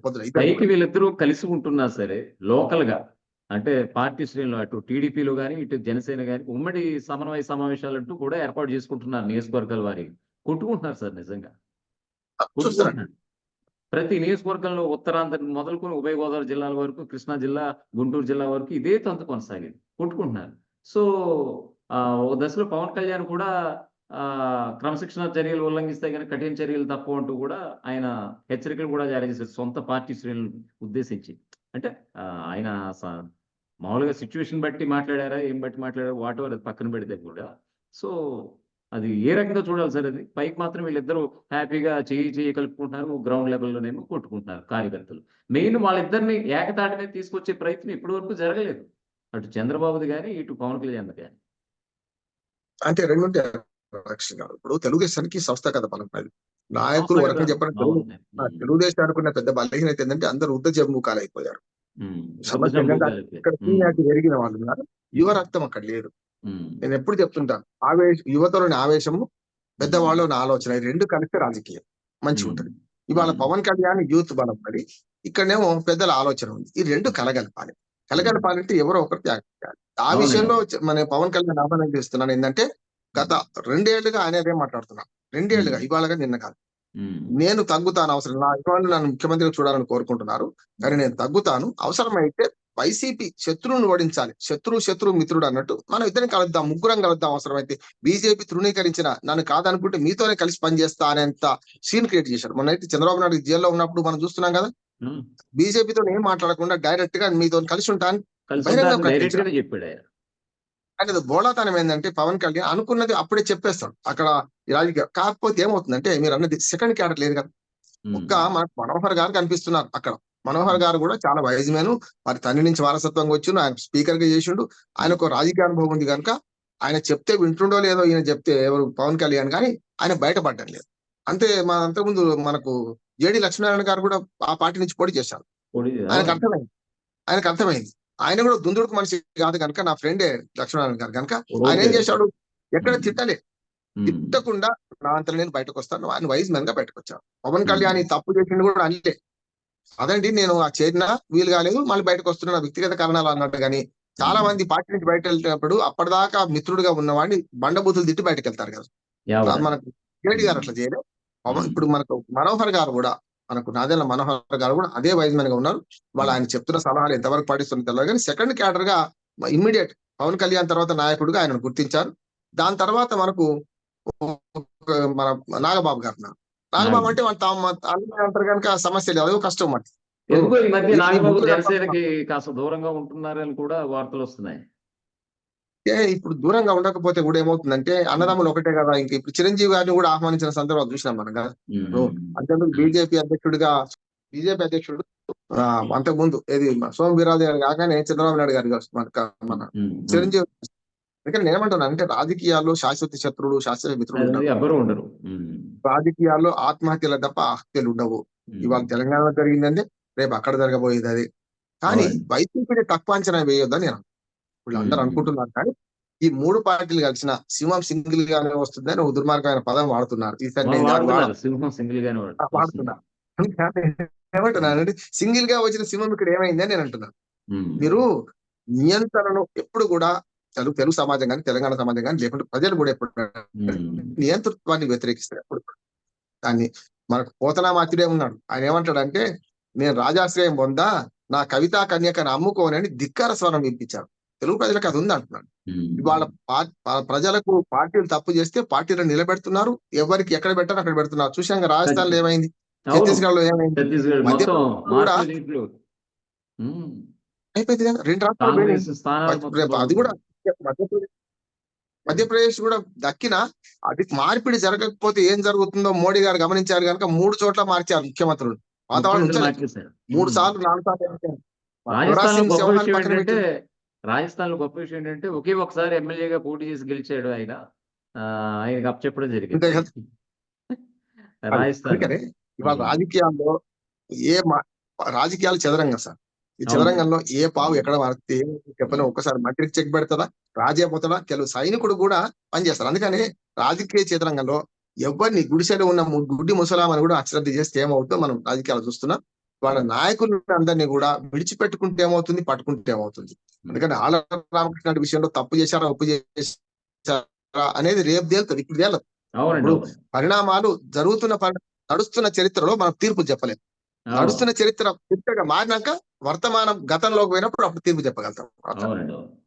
పొద్దున ఇద్దరు పైకి కూడా. వీళ్ళిద్దరూ కలిసి ఉంటున్నా సరే, లోకల్‌గా అంటే పార్టీ శ్రేణులు అటు టీడీపీలో గాని, ఇటు జనసేన గాని ఉమ్మడి సమన్వయ సమావేశాలంటూ కూడా ఏర్పాటు చేసుకుంటున్నారు నియోజకవర్గాల వారీగా. కొట్టుకుంటున్నారు సార్ నిజంగా. చూస్తారండి. కొట్టుకుంటున్నారు. ప్రతి నియోజకవర్గంలో ఉత్తరాంధ్ర మొదలుకొని ఉభయ గోదావరి జిల్లాల వరకు, కృష్ణా జిల్లా, గుంటూరు జిల్లా వరకు ఇదే తంతు కొనసాగింది. కొట్టుకుంటున్నారు. సో, ఒక దశలో పవన్ కళ్యాణ్ కూడా క్రమశిక్షణా చర్యలు ఉల్లంఘిస్తే గనక కఠిన చర్యలు తప్పవు అంటూ కూడా ఆయన హెచ్చరికలు కూడా జారీ చేశారు. సొంత పార్టీ శ్రేణులను ఉద్దేశించి. అంటే ఆయన మామూలుగా సిట్యుయేషన్ బట్టి మాట్లాడారా? ఏం బట్టి మాట్లాడారా? వాటెవర్ అది పక్కన పెడితే కూడా. సో, అది ఏ రకంగా చూడాలి సార్ అది? పైకి మాత్రం వీళ్ళిద్దరూ హ్యాపీగా చెయ్యి కలుపుకుంటున్నారు. గ్రౌండ్ లెవెల్‌లోనేమో కొట్టుకుంటున్నారు కార్యకర్తలు. మెయిన్ వాళ్ళిద్దరిని ఏకతాటి మీద తీసుకొచ్చే ప్రయత్నం ఇప్పటి వరకు జరగలేదు. అటు చంద్రబాబుది గాని, ఇటు పవన్ కళ్యాణ్‌ది గాని. అంటే 2 ఉంటాయి యాక్చువల్‌గా. ఇప్పుడు తెలుగుదేశానికి సంస్థాగత బలం అది. నాయకులు ఒక రకంగా చెప్పాలంటే అవును. తెలుగుదేశానికి ఉన్న పెద్ద బలహీనత ఏంటంటే అందరూ ఉద్దజముఖాలైపోయారు. సమస్య ఉత్తజం ఏంటంటే భూకాలకి. అక్కడ సీనియారిటీ పెరిగిన వాళ్ళు ఉన్నారు. యువ రక్తం అక్కడ లేదు. నేను ఎప్పుడు చెప్తుంటాను. యువతలోని ఆవేశము, పెద్దవాళ్ళలోని ఆలోచన ఈ 2 కలిస్తే రాజకీయం మంచిగుంటది. ఇవాళ పవన్ కళ్యాణ్ యూత్ బలం మరి, ఇక్కడనేమో పెద్దల ఆలోచన ఉంది. ఈ 2 కలగలపాలి. కలగలపాలంటే ఎవరో ఒకరు త్యాగం చేయాలి. ఆ అవునండి. విషయంలో మన పవన్ కళ్యాణ్ ఆహ్వానం చేస్తున్నాను ఏంటంటే, గత 2 ఏళ్లుగా ఆయన అదే మాట్లాడుతున్నా. 2 ఏళ్లుగా ఇవాళగా నిన్న కాదు. నేను తగ్గుతాను అవసరం. నా అభిమానులు నన్ను ముఖ్యమంత్రిగా చూడాలని కోరుకుంటున్నారు. కానీ నేను తగ్గుతాను. అవసరమైతే వైసీపీ శత్రువును ఓడించాలి. శత్రువు మిత్రుడు అన్నట్టు మనం ఇద్దరం కలుద్దాం, ముగ్గురం కలుద్దాం అవసరమైతే. బీజేపీ తృణీకరించిన నన్ను కాదనుకుంటే మీతోనే కలిసి పనిచేస్తా అనేంత సీన్ క్రియేట్ చేశారు. మొన్నైతే చంద్రబాబు నాయుడు జైల్లో ఉన్నప్పుడు మనం చూస్తున్నాం కదా. బీజేపీతో ఏం మాట్లాడకుండా డైరెక్ట్ గా మీతో కలిసి ఉంటాను బహిరంగ ప్రకటించారు. అంటే బోళాతనం ఏంటంటే పవన్ కళ్యాణ్ అనుకున్నది అప్పుడే చెప్పేస్తాడు. అక్కడ రాజకీయ కాకపోతే ఏమవుతుందంటే మీరు అన్నది సెకండ్ క్యాడర్ లేదు కదా. మనకు మనోహర్ గారు కనిపిస్తున్నారు అక్కడ. మనోహర్ గారు కూడా చాలా వైజ్ మ్యాన్. వారి తండ్రి నుంచి వారసత్వంగా వచ్చిండు. ఆయన స్పీకర్ గా చేసిండు. ఆయనకు రాజకీయ అనుభవం ఉంది కనుక ఆయన చెప్తే వింటుండో లేదో, ఈయన చెప్తే ఎవరు పవన్ కళ్యాణ్ కానీ ఆయన బయటపడడం లేదు. అంతే. అంతకుముందు మనకు జేడి లక్ష్మీనారాయణ గారు కూడా ఆ పార్టీ నుంచి పోటీ చేశారు. ఆయనకు అర్థమైంది. ఆయన కూడా దుందుడుకు మనిషి కాదు కనుక, నా ఫ్రెండే లక్ష్మీనారాయణ గారు కనుక ఆయన ఏం చేశాడు, ఎక్కడ తిట్టకుండా నా అంతలో నేను బయటకు వస్తాను. ఆయన వైజ్ మ్యాన్ గా బయటకు వచ్చాను. పవన్ కళ్యాణ్ తప్పు చేసిండు కూడా అనలే. అదండి నేను ఆ చేరినా వీలు కాలేదు, మళ్ళీ బయటకు వస్తున్నా వ్యక్తిగత కారణాలు అన్నట్టు. కానీ చాలా మంది పార్టీ నుంచి బయట వెళ్ళినప్పుడు అప్పటిదాకా మిత్రుడుగా ఉన్నవాడిని బండబూతులు తిట్టి బయటకు వెళ్తారు కదా. మనకు కేటీ గారు అట్లా చేయలేదు. ఇప్పుడు మనకు మనోహర్ గారు కూడా, మనకు నాదెళ్ల మనోహర్ గారు కూడా అదే వైజ్ మ్యాన్ గా ఉన్నారు. వాళ్ళు ఆయన చెప్తున్న సలహాలు ఎంతవరకు పాటిస్తున్న తెలియదు కానీ సెకండ్ క్యాడర్ గా ఇమ్మీడియట్ పవన్ కళ్యాణ్ తర్వాత నాయకుడిగా ఆయన గుర్తించారు. దాని తర్వాత మనకు మన నాగబాబు గారు ఉన్నారు. నాగబాబు అంటే అంటారు కనుక సమస్య లేదు, అదో కష్టం మాట. ఎందుకో ఈ మధ్య నాగబాబు జనసేనకి కాస్త దూరంగా ఉంటున్నారని కూడా వార్తలు వస్తున్నాయి. ఇప్పుడు దూరంగా ఉండకపోతే కూడా ఏమవుతుందంటే అన్నదమ్ములు ఒకటే కదా. ఇంకా ఇప్పుడు చిరంజీవి గారిని కూడా ఆహ్వానించిన సందర్భాలు చూసినాం మనం కదా. అంతేందుకు బీజేపీ అధ్యక్షుడు అంతకుముందు ఏది సోమ వీరాజు గారు కాగానే చంద్రబాబు నాయుడు గారు మన చిరంజీవి. ఎందుకంటే నేనేమంటున్నాను అంటే రాజకీయాల్లో శాశ్వత శత్రువులు, శాశ్వత మిత్రులు ఉండరు. రాజకీయాల్లో ఆత్మహత్యలు తప్ప హత్యలు ఉండవు. ఇవాళ తెలంగాణలో జరిగిందంటే రేపు అక్కడ జరగబోయేది అది. కానీ వైసీపీని తక్కువ అంచనా వేయొద్దని నేను వీళ్ళందరూ అనుకుంటున్నారు. కానీ ఈ 3 పార్టీలు కలిసిన సింహం సింగిల్ గానే వస్తుందని ఒక దుర్మార్గమైన పదం వాడుతున్నారు. వాడుతున్నారు. ఏమంటున్నానంటే సింగిల్ గా వచ్చిన సింహం ఇక్కడ ఏమైంది అని నేను అంటున్నాను. మీరు నియంత్రణను ఎప్పుడు కూడా తెలుగు సమాజం కానీ తెలంగాణ సమాజం కానీ లేకుంటే ప్రజలు కూడా ఎప్పుడు నియంతృత్వాన్ని వ్యతిరేకిస్తారు. ఎప్పుడు దాన్ని మనకు పోతనామాత్యుడే ఉన్నాడు. ఆయన ఏమంటాడంటే నేను రాజాశ్రయం పొందా, నా కవితా కన్యకను అమ్ముకోనని ధిక్కార స్వరం వినిపించాడు. తెలుగు ప్రజలకు అది ఉంది అంటున్నాడు. ఇవాళ ప్రజలకు పార్టీలు తప్పు చేస్తే పార్టీలను నిలబెడుతున్నారు. ఎవరికి ఎక్కడ పెట్టారో అక్కడ పెడుతున్నారు. చూశాక రాజస్థాన్ లో ఏమైంది, ఛత్తీస్గఢ్ లో ఏమైంది, అయిపోయింది కదా. 2 రాష్ట్రాలు అది కూడా మధ్యప్రదేశ్ కూడా దక్కిన అది మార్పిడి జరగకపోతే ఏం జరుగుతుందో మోడీ గారు గమనించారు కనుక 3 చోట్ల మార్చారు ముఖ్యమంత్రులు. వాతావరణం 3 సార్లు 4 సార్లు. రాజస్థాన్ లో గొప్ప విషయం ఏంటంటే ఒకే ఒకసారి ఎమ్మెల్యేగా పోటీ చేసి గెలిచాడు ఆయన. ఆయనకు అప్పచెప్పడం జరిగింది రాజస్థాన్. ఇవాళ రాజకీయాల్లో రాజకీయాలు చదరంగం సార్. ఈ చదరంగంలో ఏ పావు ఎక్కడ వాడితే చెప్పని ఒక్కసారి మంత్రికి చెక్ పెడతాడా, రాజే పోతాడా, ಕೆಲವು సైనికుడు కూడా పనిచేస్తారు. అందుకని రాజకీయ చదరంగంలో ఎవరిని గుడిసెలో ఉన్న గుడ్డి ముసలామని కూడా అశ్రద్ధ చేస్తే ఏమవుతుందో మనం రాజకీయాలు చూస్తున్నాం. వాళ్ళ నాయకులు అందరినీ కూడా విడిచిపెట్టుకుంటే ఏమవుతుంది, పట్టుకుంటే ఏమవుతుంది. అందుకని ఆళ్ళ రామకృష్ణ గారి విషయంలో తప్పు చేశారా, ఒప్పు చేశారా అనేది రేపు తేలుతుంది, ఇప్పుడు తేలదు. అవునండి. ఇప్పుడు పరిణామాలు నడుస్తున్న చరిత్రలో మనం తీర్పు చెప్పలేము. అవును. నడుస్తున్న చరిత్రగా మారినాక వర్తమానం గతంలోకి పోయినప్పుడు అప్పుడు తీర్పు చెప్పగలుగుతాం. అవునండి. అవును.